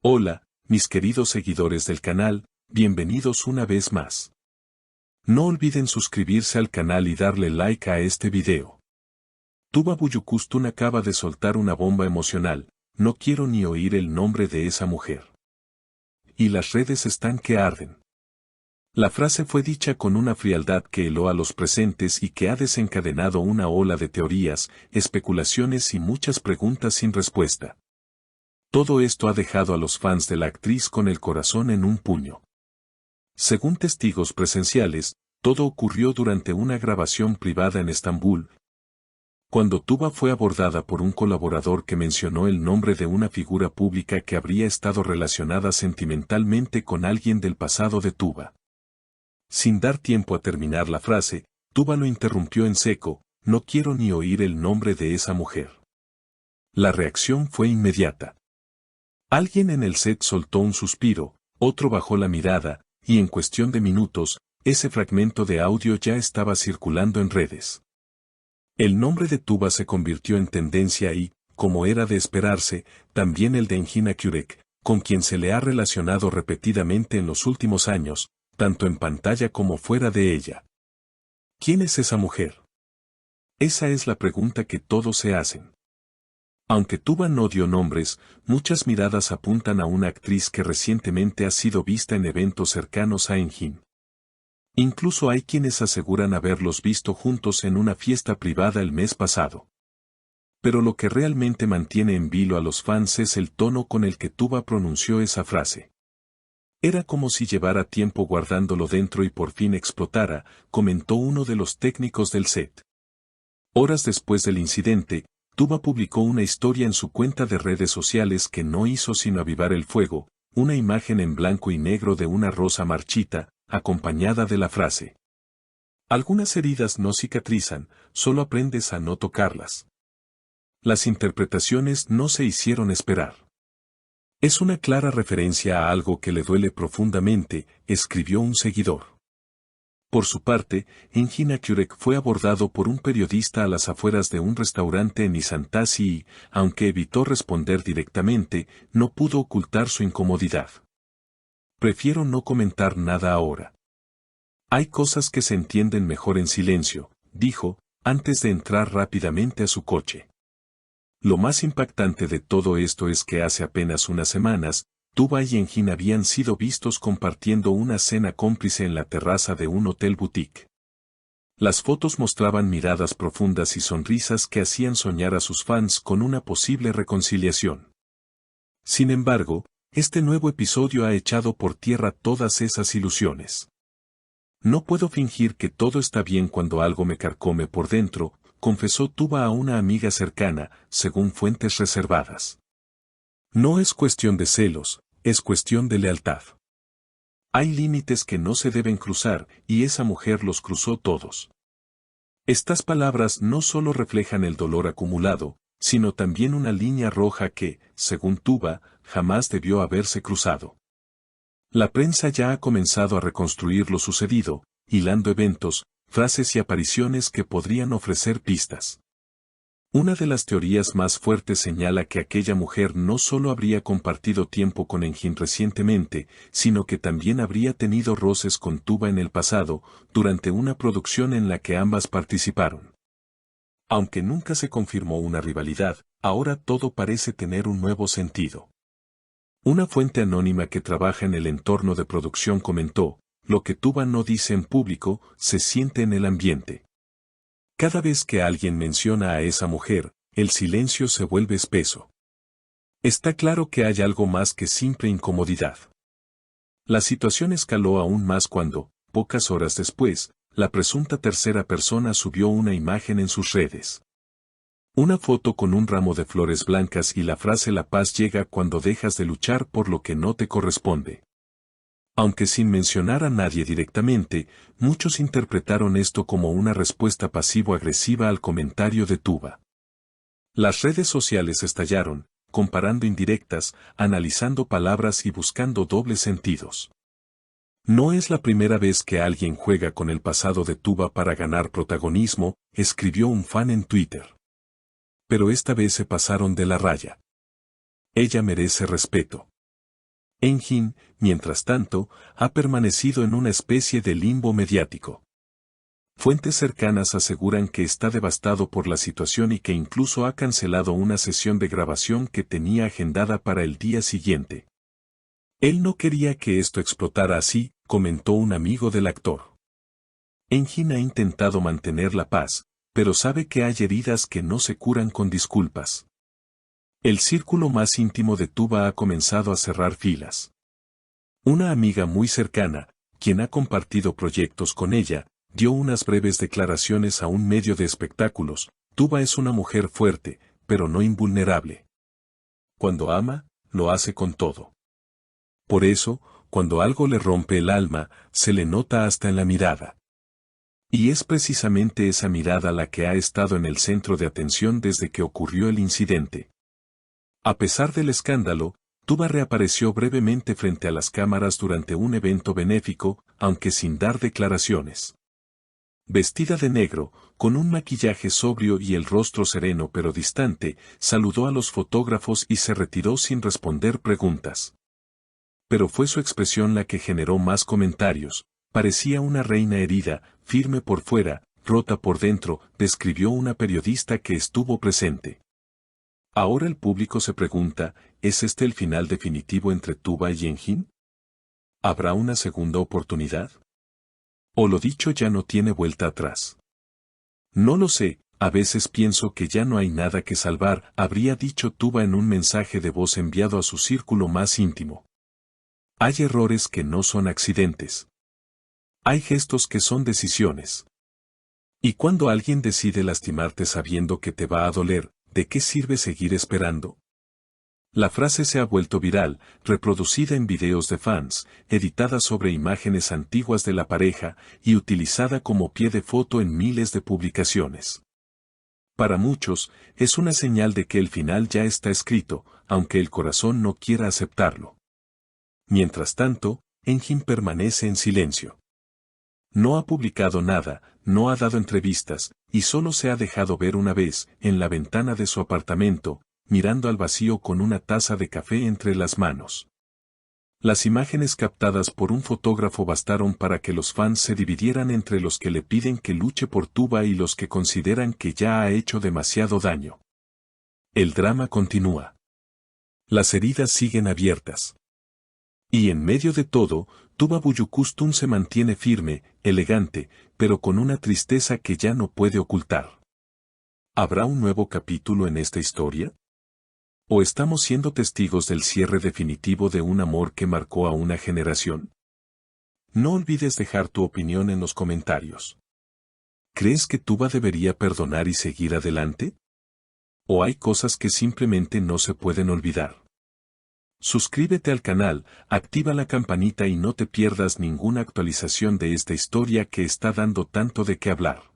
Hola, mis queridos seguidores del canal, bienvenidos una vez más. No olviden suscribirse al canal y darle like a este video. Tuba Büyüküstün acaba de soltar una bomba emocional, no quiero ni oír el nombre de esa mujer. Y las redes están que arden. La frase fue dicha con una frialdad que heló a los presentes y que ha desencadenado una ola de teorías, especulaciones y muchas preguntas sin respuesta. Todo esto ha dejado a los fans de la actriz con el corazón en un puño. Según testigos presenciales, todo ocurrió durante una grabación privada en Estambul, cuando Tuba fue abordada por un colaborador que mencionó el nombre de una figura pública que habría estado relacionada sentimentalmente con alguien del pasado de Tuba. Sin dar tiempo a terminar la frase, Tuba lo interrumpió en seco: no quiero ni oír el nombre de esa mujer. La reacción fue inmediata. Alguien en el set soltó un suspiro, otro bajó la mirada, y en cuestión de minutos, ese fragmento de audio ya estaba circulando en redes. El nombre de Tuba se convirtió en tendencia y, como era de esperarse, también el de Engin Akyurek, con quien se le ha relacionado repetidamente en los últimos años, tanto en pantalla como fuera de ella. ¿Quién es esa mujer? Esa es la pregunta que todos se hacen. Aunque Tuba no dio nombres, muchas miradas apuntan a una actriz que recientemente ha sido vista en eventos cercanos a Engin. Incluso hay quienes aseguran haberlos visto juntos en una fiesta privada el mes pasado. Pero lo que realmente mantiene en vilo a los fans es el tono con el que Tuba pronunció esa frase. Era como si llevara tiempo guardándolo dentro y por fin explotara, comentó uno de los técnicos del set. Horas después del incidente, Tuba publicó una historia en su cuenta de redes sociales que no hizo sino avivar el fuego, una imagen en blanco y negro de una rosa marchita, acompañada de la frase: algunas heridas no cicatrizan, solo aprendes a no tocarlas. Las interpretaciones no se hicieron esperar. Es una clara referencia a algo que le duele profundamente, escribió un seguidor. Por su parte, Engin Akyurek fue abordado por un periodista a las afueras de un restaurante en Nişantaşı y, aunque evitó responder directamente, no pudo ocultar su incomodidad. Prefiero no comentar nada ahora. Hay cosas que se entienden mejor en silencio, dijo, antes de entrar rápidamente a su coche. Lo más impactante de todo esto es que hace apenas unas semanas, Tuba y Engin habían sido vistos compartiendo una cena cómplice en la terraza de un hotel boutique. Las fotos mostraban miradas profundas y sonrisas que hacían soñar a sus fans con una posible reconciliación. Sin embargo, este nuevo episodio ha echado por tierra todas esas ilusiones. No puedo fingir que todo está bien cuando algo me carcome por dentro, confesó Tuba a una amiga cercana, según fuentes reservadas. No es cuestión de celos, es cuestión de lealtad. Hay límites que no se deben cruzar, y esa mujer los cruzó todos. Estas palabras no solo reflejan el dolor acumulado, sino también una línea roja que, según Tuba, jamás debió haberse cruzado. La prensa ya ha comenzado a reconstruir lo sucedido, hilando eventos, frases y apariciones que podrían ofrecer pistas. Una de las teorías más fuertes señala que aquella mujer no solo habría compartido tiempo con Engin recientemente, sino que también habría tenido roces con Tuba en el pasado, durante una producción en la que ambas participaron. Aunque nunca se confirmó una rivalidad, ahora todo parece tener un nuevo sentido. Una fuente anónima que trabaja en el entorno de producción comentó: lo que Tuba no dice en público, se siente en el ambiente. Cada vez que alguien menciona a esa mujer, el silencio se vuelve espeso. Está claro que hay algo más que simple incomodidad. La situación escaló aún más cuando, pocas horas después, la presunta tercera persona subió una imagen en sus redes. Una foto con un ramo de flores blancas y la frase: la paz llega cuando dejas de luchar por lo que no te corresponde. Aunque sin mencionar a nadie directamente, muchos interpretaron esto como una respuesta pasivo-agresiva al comentario de Tuba. Las redes sociales estallaron, comparando indirectas, analizando palabras y buscando dobles sentidos. No es la primera vez que alguien juega con el pasado de Tuba para ganar protagonismo, escribió un fan en Twitter. Pero esta vez se pasaron de la raya. Ella merece respeto. Enjin, mientras tanto, ha permanecido en una especie de limbo mediático. Fuentes cercanas aseguran que está devastado por la situación y que incluso ha cancelado una sesión de grabación que tenía agendada para el día siguiente. Él no quería que esto explotara así, comentó un amigo del actor. Enjin ha intentado mantener la paz, pero sabe que hay heridas que no se curan con disculpas. El círculo más íntimo de Tuba ha comenzado a cerrar filas. Una amiga muy cercana, quien ha compartido proyectos con ella, dio unas breves declaraciones a un medio de espectáculos. Tuba es una mujer fuerte, pero no invulnerable. Cuando ama, lo hace con todo. Por eso, cuando algo le rompe el alma, se le nota hasta en la mirada. Y es precisamente esa mirada la que ha estado en el centro de atención desde que ocurrió el incidente. A pesar del escándalo, Tuba reapareció brevemente frente a las cámaras durante un evento benéfico, aunque sin dar declaraciones. Vestida de negro, con un maquillaje sobrio y el rostro sereno pero distante, saludó a los fotógrafos y se retiró sin responder preguntas. Pero fue su expresión la que generó más comentarios. Parecía una reina herida, firme por fuera, rota por dentro, describió una periodista que estuvo presente. Ahora el público se pregunta, ¿es este el final definitivo entre Tuba y Enjin? ¿Habrá una segunda oportunidad? ¿O lo dicho ya no tiene vuelta atrás? No lo sé, a veces pienso que ya no hay nada que salvar, habría dicho Tuba en un mensaje de voz enviado a su círculo más íntimo. Hay errores que no son accidentes. Hay gestos que son decisiones. Y cuando alguien decide lastimarte sabiendo que te va a doler, ¿de qué sirve seguir esperando? La frase se ha vuelto viral, reproducida en videos de fans, editada sobre imágenes antiguas de la pareja y utilizada como pie de foto en miles de publicaciones. Para muchos, es una señal de que el final ya está escrito, aunque el corazón no quiera aceptarlo. Mientras tanto, Enjin permanece en silencio. No ha publicado nada, no ha dado entrevistas, y solo se ha dejado ver una vez, en la ventana de su apartamento, mirando al vacío con una taza de café entre las manos. Las imágenes captadas por un fotógrafo bastaron para que los fans se dividieran entre los que le piden que luche por Tuba y los que consideran que ya ha hecho demasiado daño. El drama continúa. Las heridas siguen abiertas. Y en medio de todo, Tuba Büyüküstün se mantiene firme, elegante, pero con una tristeza que ya no puede ocultar. ¿Habrá un nuevo capítulo en esta historia? ¿O estamos siendo testigos del cierre definitivo de un amor que marcó a una generación? No olvides dejar tu opinión en los comentarios. ¿Crees que Tuba debería perdonar y seguir adelante? ¿O hay cosas que simplemente no se pueden olvidar? Suscríbete al canal, activa la campanita y no te pierdas ninguna actualización de esta historia que está dando tanto de qué hablar.